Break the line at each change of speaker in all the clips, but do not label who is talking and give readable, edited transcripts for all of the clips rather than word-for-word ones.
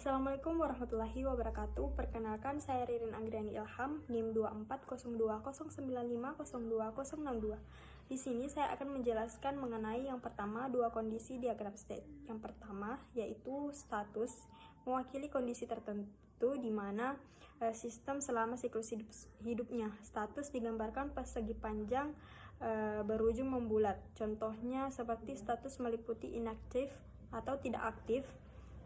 Assalamualaikum warahmatullahi wabarakatuh. Perkenalkan, saya Ririn Anggriani Ilham, NIM 2402095020062. Di sini saya akan menjelaskan mengenai yang pertama, dua kondisi diagram state. Yang pertama yaitu status, mewakili kondisi tertentu di mana sistem selama siklus hidupnya. Status digambarkan persegi panjang berujung membulat. Contohnya seperti status meliputi inaktif atau tidak aktif,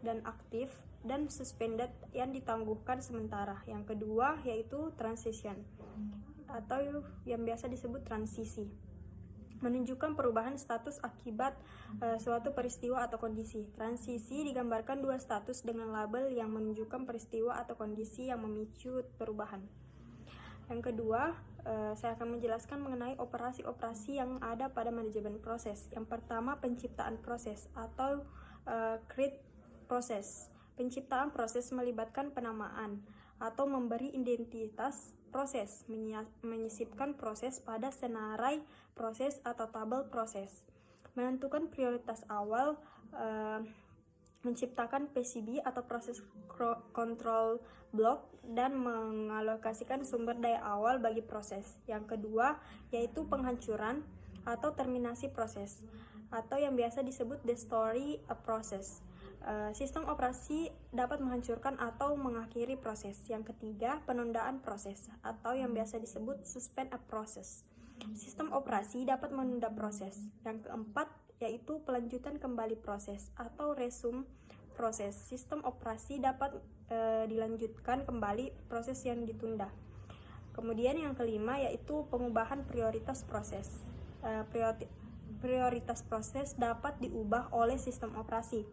dan aktif, dan suspended yang ditangguhkan sementara. Yang kedua yaitu transition atau yang biasa disebut transisi, menunjukkan perubahan status akibat suatu peristiwa atau kondisi. Transisi digambarkan dua status dengan label yang menunjukkan peristiwa atau kondisi yang memicu perubahan. Yang kedua, saya akan menjelaskan mengenai operasi-operasi yang ada pada manajemen proses. Yang pertama, penciptaan proses atau create proses. Penciptaan proses melibatkan penamaan atau memberi identitas proses, menyisipkan proses pada senarai proses atau tabel proses, menentukan prioritas awal, menciptakan PCB atau proses control block, dan mengalokasikan sumber daya awal bagi proses. Yang kedua yaitu penghancuran atau terminasi proses, atau yang biasa disebut destroy a process. Sistem operasi dapat menghancurkan atau mengakhiri proses. Yang ketiga, penundaan proses atau yang biasa disebut suspend a process. Sistem operasi dapat menunda proses. Yang keempat yaitu pelanjutan kembali proses atau resume proses. Sistem operasi dapat dilanjutkan kembali proses yang ditunda. Kemudian yang kelima yaitu pengubahan prioritas proses. Prioritas proses dapat diubah oleh sistem operasi.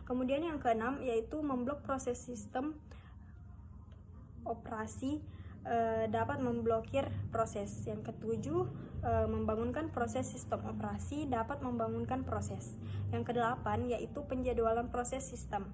Kemudian yang keenam yaitu memblok proses. Sistem operasi dapat memblokir proses. Yang ketujuh, membangunkan proses. Sistem operasi dapat membangunkan proses. Yang kedelapan yaitu penjadwalan proses sistem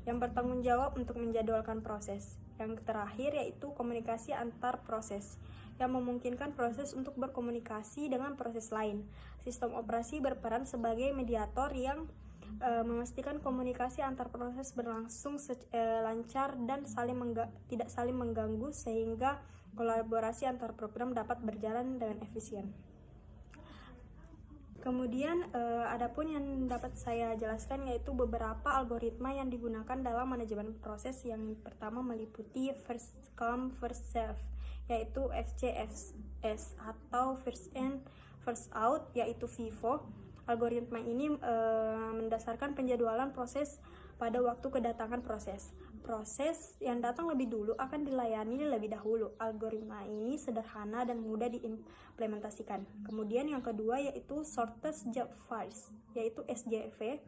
yang bertanggung jawab untuk menjadwalkan proses. Yang terakhir yaitu komunikasi antar proses yang memungkinkan proses untuk berkomunikasi dengan proses lain. Sistem operasi berperan sebagai mediator yang memastikan komunikasi antar proses berlangsung lancar dan tidak saling mengganggu, sehingga kolaborasi antar program dapat berjalan dengan efisien. Kemudian adapun yang dapat saya jelaskan yaitu beberapa algoritma yang digunakan dalam manajemen proses. Yang pertama meliputi first come first serve, yaitu FCFS, atau first in first out, yaitu FIFO. Algoritma ini mendasarkan penjadwalan proses pada waktu kedatangan proses. Proses yang datang lebih dulu akan dilayani lebih dahulu. Algoritma ini sederhana dan mudah diimplementasikan. Kemudian yang kedua yaitu shortest job first, yaitu SJV.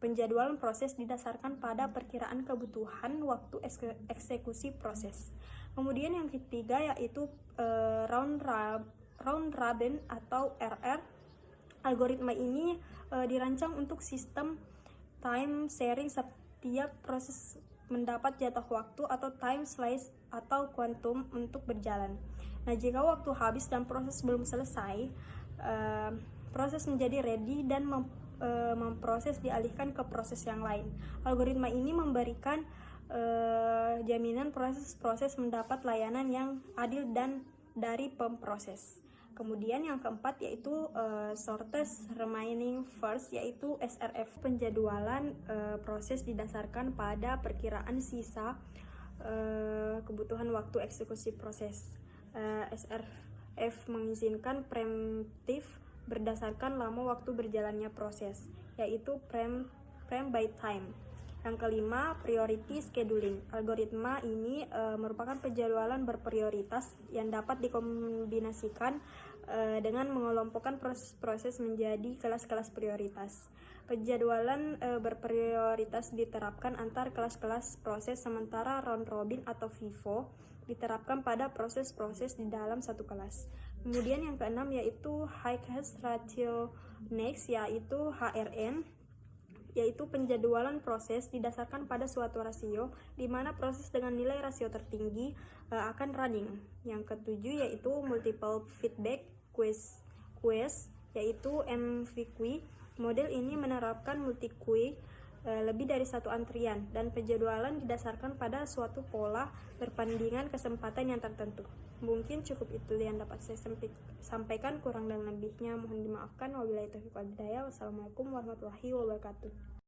Penjadwalan proses didasarkan pada perkiraan kebutuhan waktu eksekusi proses. Kemudian yang ketiga yaitu round robin atau RR. Algoritma ini dirancang untuk sistem time sharing. Setiap proses mendapat jatah waktu atau time slice atau kuantum untuk berjalan. Nah, jika waktu habis dan proses belum selesai, proses menjadi ready dan memproses dialihkan ke proses yang lain. Algoritma ini memberikan jaminan proses mendapat layanan yang adil dan dari pemproses. Kemudian yang keempat yaitu shortest remaining first, yaitu SRF. Penjadwalan proses didasarkan pada perkiraan sisa kebutuhan waktu eksekusi proses. SRF mengizinkan preemptif berdasarkan lama waktu berjalannya proses, yaitu frame by time. Yang kelima, priority scheduling. Algoritma ini merupakan penjadwalan berprioritas yang dapat dikombinasikan dengan mengelompokkan proses menjadi kelas-kelas prioritas. Penjadwalan berprioritas diterapkan antar kelas-kelas proses, sementara round robin atau FIFO diterapkan pada proses-proses di dalam satu kelas. Kemudian yang keenam yaitu highest ratio next, yaitu HRN, yaitu penjadwalan proses didasarkan pada suatu rasio, di mana proses dengan nilai rasio tertinggi akan running. Yang ketujuh yaitu multiple feedback quest, yaitu MVQ. Model ini menerapkan multi-queue lebih dari satu antrian, dan penjadwalan didasarkan pada suatu pola perbandingan kesempatan yang tertentu. Mungkin cukup itu yang dapat saya sampaikan, kurang dan lebihnya mohon dimaafkan. Wabillahi taufiq wal hidayah. Wassalamualaikum warahmatullahi wabarakatuh.